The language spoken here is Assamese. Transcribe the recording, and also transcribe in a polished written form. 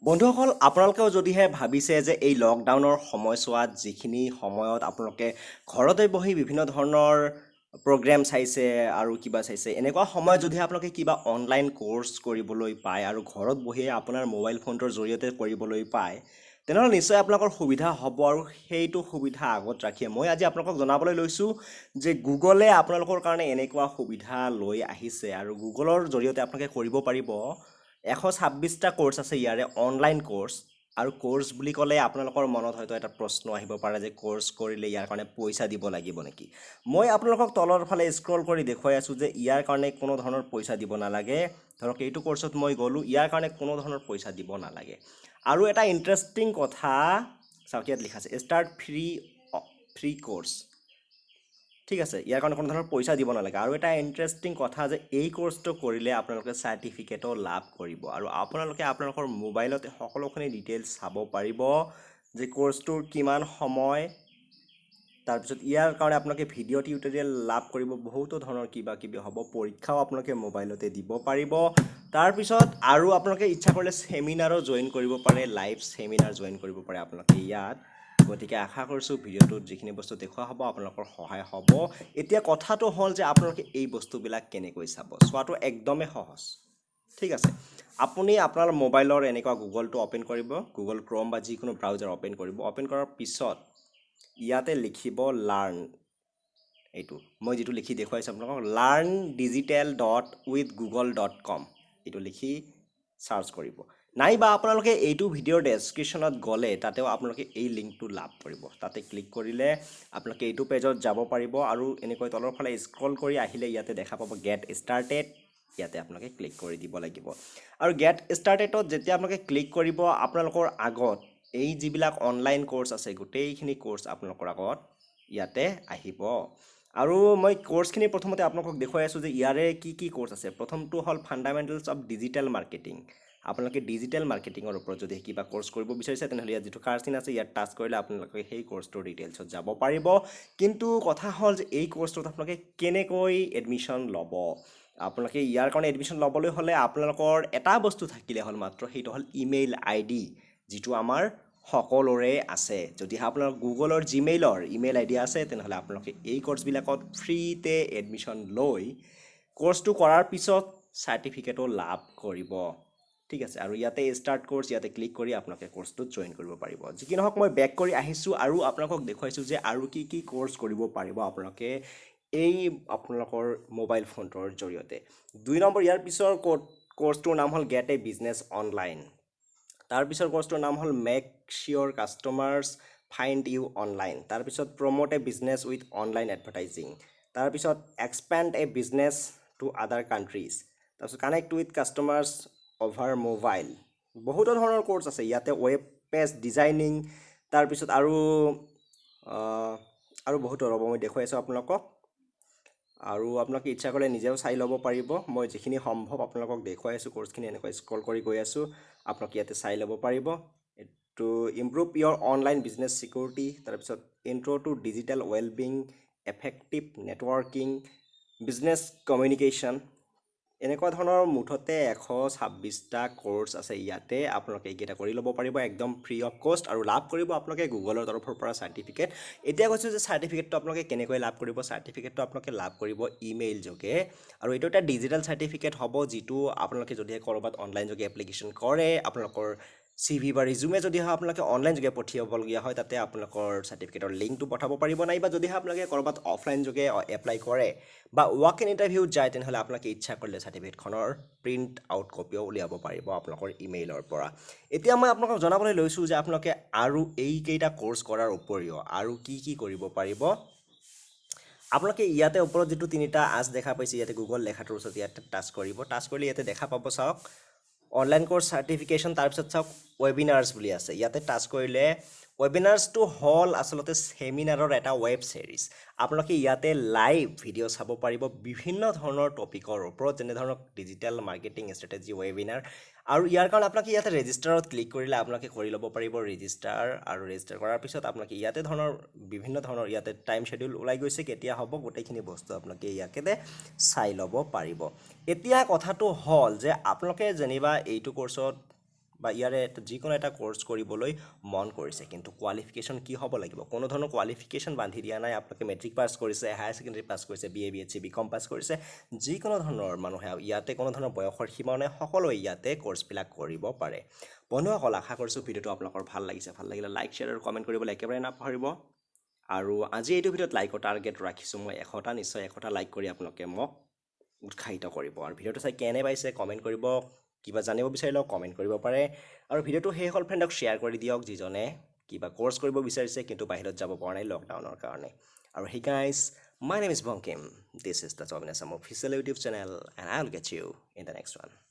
বন্ধুসকল আপোনালোকেও যদিহে ভাবিছে যে এই লকডাউনৰ সময়ছোৱাত যিখিনি সময়ত আপোনালোকে ঘৰতে বহি বিভিন্ন ধৰণৰ প্ৰগ্ৰেম চাইছে আৰু কিবা চাইছে এনেকুৱা সময়ত যদি আপোনালোকে কিবা অনলাইন কোৰ্চ কৰিবলৈ পায় আৰু ঘৰত বহিয়ে আপোনাৰ মোবাইল ফোনটোৰ জৰিয়তে কৰিবলৈ পায় তেনেহ'লে নিশ্চয় আপোনালোকৰ সুবিধা হ'ব আৰু সেইটো সুবিধা আগত ৰাখিয়ে মই আজি আপোনালোকক জনাবলৈ লৈছোঁ যে গুগলে আপোনালোকৰ কাৰণে এনেকুৱা সুবিধা লৈ আহিছে আৰু গুগলৰ জৰিয়তে আপোনালোকে কৰিব পাৰিব 126টা কোৰ্চ আছে ইয়াৰে অনলাইন কোৰ্চ আৰু কোৰ্চ বুলি ক'লে আপোনালোকৰ মনত হয়তো এটা প্ৰশ্ন আহিব পাৰে যে কোৰ্চ কৰিলে ইয়াৰ কাৰণে পইচা দিব লাগিব নেকি মই আপোনালোকক তলৰ ফালে স্ক্ৰল কৰি দেখুৱাই আছোঁ যে ইয়াৰ কাৰণে কোনো ধৰণৰ পইচা দিব নালাগে ধৰক এইটো কোৰ্চত মই গ'লোঁ ইয়াৰ কাৰণে কোনো ধৰণৰ পইচা দিব নালাগে আৰু এটা ইণ্টাৰেষ্টিং কথা চাওক ইয়াত লিখা আছে ষ্টাৰ্ট ফ্ৰী কোৰ্চ ঠিক আছে ইয়াৰ কাৰণে কোনো ধৰণৰ পইচা দিব নালাগে আৰু এটা ইণ্টাৰেষ্টিং কথা যে এই কোৰ্চটো কৰিলে আপোনালোকে চাৰ্টিফিকেটো লাভ কৰিব আৰু আপোনালোকে আপোনালোকৰ মোবাইলতে সকলোখিনি ডিটেইলছ চাব পাৰিব যে কোৰ্চটোৰ কিমান সময় তাৰপিছত ইয়াৰ কাৰণে আপোনালোকে ভিডিঅ' টিউটৰিয়েল লাভ কৰিব বহুতো ধৰণৰ কিবা কিবি হ'ব পৰীক্ষাও আপোনালোকে মোবাইলতে দিব পাৰিব তাৰপিছত আৰু আপোনালোকে ইচ্ছা কৰিলে ছেমিনাৰো জইন কৰিব পাৰে লাইভ ছেমিনাৰ জইন কৰিব পাৰে আপোনালোকে ইয়াত গতিকে আশা কৰিছোঁ ভিডিঅ'টোত যিখিনি বস্তু দেখুওৱা হ'ব আপোনালোকৰ সহায় হ'ব এতিয়া কথাটো হ'ল যে আপোনালোকে এই বস্তুবিলাক কেনেকৈ চাব চোৱাটো একদমেই সহজ ঠিক আছে আপুনি আপোনাৰ মোবাইলৰ এনেকুৱা গুগলটো অ'পেন কৰিব গুগল ক্ৰম বা যিকোনো ব্ৰাউজাৰ অ'পেন কৰিব অ'পেন কৰাৰ পিছত ইয়াতে লিখিব লাৰ্ণ এইটো মই যেটো লিখি দেখুৱাইছোঁ আপোনালোকক learndigital.withgoogle.com এইটো লিখি সাৰ্চ কৰিব নাইবা আপোনালোকে এইটো ভিডিঅ'ৰ ডেছক্ৰিপশ্যনত গ'লে তাতেও আপোনালোকে এই লিংকটো লাভ কৰিব তাতে ক্লিক কৰিলে আপোনালোকে এইটো পেজত যাব পাৰিব আৰু এনেকৈ তলৰ ফালে স্ক্ৰল কৰি আহিলে ইয়াতে দেখা পাব গেট ষ্টাৰ্টেড ইয়াতে আপোনালোকে ক্লিক কৰি দিব লাগিব আৰু গেট ষ্টাৰ্টেডত যেতিয়া আপোনালোকে ক্লিক কৰিব আপোনালোকৰ আগত এই যিবিলাক অনলাইন কোৰ্চ আছে গোটেইখিনি কোৰ্চ আপোনালোকৰ আগত ইয়াতে আহিব আৰু মই কোৰ্চখিনি প্ৰথমতে আপোনালোকক দেখুৱাই আছোঁ যে ইয়াৰে কি কোৰ্চ আছে প্ৰথমটো হ'ল ফাণ্ডামেণ্টেলছ অফ ডিজিটেল মাৰ্কেটিং আপোনালোকে ডিজিটেল মাৰ্কেটিঙৰ ওপৰত যদি কিবা কোৰ্চ কৰিব বিচাৰিছে তেনেহ'লে ইয়াত যিটো কাৰ্চিন আছে ইয়াত টাচ কৰিলে আপোনালোকে সেই কোৰ্চটোৰ ডিটেইলছত যাব পাৰিব কিন্তু কথা হ'ল যে এই কোৰ্চটোত আপোনালোকে কেনেকৈ এডমিশ্যন ল'ব আপোনালোকে ইয়াৰ কাৰণে এডমিশ্যন ল'বলৈ হ'লে আপোনালোকৰ এটা বস্তু থাকিলে হ'ল মাত্ৰ সেইটো হ'ল ইমেইল আইডি যিটো আমাৰ সকলোৰে আছে যদি আপোনালোকৰ গুগলৰ জিমেইলৰ ইমেইল আইডি আছে তেনেহ'লে আপোনালোকে এই কোৰ্চবিলাকত ফ্ৰীতে এডমিশ্যন লৈ কোৰ্চটো কৰাৰ পিছত চাৰ্টিফিকেটো লাভ কৰিব ঠিক আছে আৰু ইয়াতে ষ্টাৰ্ট কোৰ্চ ইয়াতে ক্লিক কৰি আপোনালোকে কোৰ্চটোত জইন কৰিব পাৰিব যি কি নহওক মই বেক কৰি আহিছোঁ আৰু আপোনালোকক দেখুৱাইছোঁ যে আৰু কি কোৰ্চ কৰিব পাৰিব আপোনালোকে এই আপোনালোকৰ মোবাইল ফোনটোৰ জৰিয়তে 2 নম্বৰ ইয়াৰ পিছৰ কোৰ্চটোৰ নাম হ'ল গেট এ বিজনেছ অনলাইন তাৰপিছৰ কোৰ্চটোৰ নাম হ'ল মেক চিয়'ৰ কাষ্টমাৰ্ছ ফাইণ্ড ইউ অনলাইন তাৰপিছত promote a business with online advertising তাৰপিছত এক্সপেণ্ড এ বিজনেছ টু আদাৰ কাণ্ট্ৰিজ তাৰপিছত কানেক্ট উইথ কাষ্টমাৰ্ছ অভাৰ মোবাইল বহুতো ধৰণৰ কোৰ্চ আছে ইয়াতে ৱেব পেজ ডিজাইনিং তাৰপিছত আৰু বহুতো ৰ'ব মই দেখুৱাই আছোঁ আপোনালোকক আৰু আপোনালোকে ইচ্ছা কৰিলে নিজেও চাই ল'ব পাৰিব মই যিখিনি সম্ভৱ আপোনালোকক দেখুৱাই আছোঁ কোৰ্চখিনি এনেকৈ স্ক্ৰল কৰি গৈ আছোঁ আপোনালোকে ইয়াতে চাই ল'ব পাৰিব to improve your online business security তাৰপিছত intro' to digital wellbeing effective networking business communication এনেকুৱা ধৰণৰ মুঠতে 126টা কোৰ্চ আছে ইয়াতে আপোনালোকে এইকেইটা কৰি ল'ব পাৰিব একদম ফ্ৰী অফ কষ্ট আৰু লাভ কৰিব আপোনালোকে গুগলৰ তৰফৰ পৰা চাৰ্টিফিকেট এতিয়া কৈছোঁ যে চাৰ্টিফিকেটটো আপোনালোকে কেনেকৈ লাভ কৰিব চাৰ্টিফিকেটটো আপোনালোকে লাভ কৰিব ইমেইল যোগে আৰু এইটো এটা ডিজিটেল চাৰ্টিফিকেট হ'ব যিটো আপোনালোকে যদিহে ক'ৰবাত অনলাইন যোগে এপ্লিকেশ্যন কৰে আপোনালোকৰ CV বা ৰিজুমে যদিহে আপোনালোকে অনলাইন যোগে পঠিয়াবলগীয়া হয় তাতে আপোনালোকৰ চাৰ্টিফিকেটৰ লিংকটো পঠাব পাৰিব নাইবা যদিহে আপোনালোকে ক'ৰবাত অফলাইন যোগে এপ্লাই কৰে বা ৱাক ইন ইণ্টাৰভিউত যায় তেনেহ'লে আপোনালোকে ইচ্ছা কৰিলে চাৰ্টিফিকেটখনৰ প্ৰিণ্ট আউট কপিও উলিয়াব পাৰিব আপোনালোকৰ ইমেইলৰ পৰা এতিয়া মই আপোনালোকক জনাবলৈ লৈছোঁ যে আপোনালোকে আৰু এইকেইটা কোৰ্চ কৰাৰ উপৰিও আৰু কি কৰিব পাৰিব আপোনালোকে ইয়াতে ওপৰত যেটো তিনিটা আঁচ দেখা পাইছে ইয়াতে গুগল লেখাটোৰ ওচৰত ইয়াতে টাচ কৰিব টাচ কৰিলে ইয়াতে দেখা পাব চাওক অনলাইন কোৰ্চ চাৰ্টিফিকেশ্যন তাৰপিছত চাওক ৱেবিনাৰ্ছ বুলি আছে ইয়াতে টাচ কৰিলে ৱেবিনাৰ্ছটো হ'ল আচলতে ছেমিনাৰৰ এটা ৱেব ছিৰিজ আপোনালোকে ইয়াতে লাইভ ভিডিঅ' চাব পাৰিব বিভিন্ন ধৰণৰ টপিকৰ ওপৰত যেনে ধৰক ডিজিটেল মাৰ্কেটিং ষ্ট্ৰেটেজি ৱেবিনাৰ আৰু ইয়াৰ কাৰণে আপোনালোকে ইয়াতে ৰেজিষ্টাৰত ক্লিক কৰিলে আপোনালোকে কৰি ল'ব পাৰিব ৰেজিষ্টাৰ আৰু ৰেজিষ্টাৰ কৰাৰ পিছত আপোনালোকে ইয়াতে বিভিন্ন ধৰণৰ ইয়াতে টাইম শেডিউল ওলাই গৈছে কেতিয়া হ'ব গোটেইখিনি বস্তু আপোনালোকে ইয়াতে চাই ল'ব পাৰিব এতিয়া কথাটো হ'ল যে আপোনালোকে যেনিবা এইটো কোৰ্চত বা ইয়াৰে যিকোনো এটা কোৰ্ছ কৰিবলৈ মন কৰিছে কিন্তু কোৱালিফিকেশ্যন কি হ'ব লাগিব কোনো ধৰণৰ কোৱালিফিকেশ্যন বান্ধি দিয়া নাই আপোনালোকে মেট্ৰিক পাছ কৰিছে হায়াৰ ছেকেণ্ডেৰী পাছ কৰিছে BA BSc BCom পাছ কৰিছে যিকোনো ধৰণৰ মানুহে ইয়াতে কোনো ধৰণৰ বয়সৰ সীমা নাই সকলোৱে ইয়াতে কোৰ্ছবিলাক কৰিব পাৰে বন্ধুসকল আশা কৰিছোঁ ভিডিঅ'টো আপোনালোকৰ ভাল লাগিলে লাইক শ্বেয়াৰ আৰু কমেণ্ট কৰিবলৈ একেবাৰে নাপাহৰিব আৰু আজি এইটো ভিডিঅ'ত লাইকৰ টাৰ্গেট ৰাখিছোঁ মই 100টা নিশ্চয় 100টা লাইক কৰি আপোনালোকে মোক উৎসাহিত কৰিব আৰু ভিডিঅ'টো চাই কেনে পাইছে কমেণ্ট কৰিব কিবা জানিব বিচাৰিলেও কমেণ্ট কৰিব পাৰে আৰু ভিডিঅ'টো সেইসকল ফ্ৰেণ্ডক শ্বেয়াৰ কৰি দিয়ক যিজনে কিবা কোৰ্ছ কৰিব বিচাৰিছে কিন্তু বাহিৰত যাব পৰা নাই লকডাউনৰ কাৰণে আৰু hey guys my name is Bankim this is the job in Assam official YouTube channel and I will get you in the next one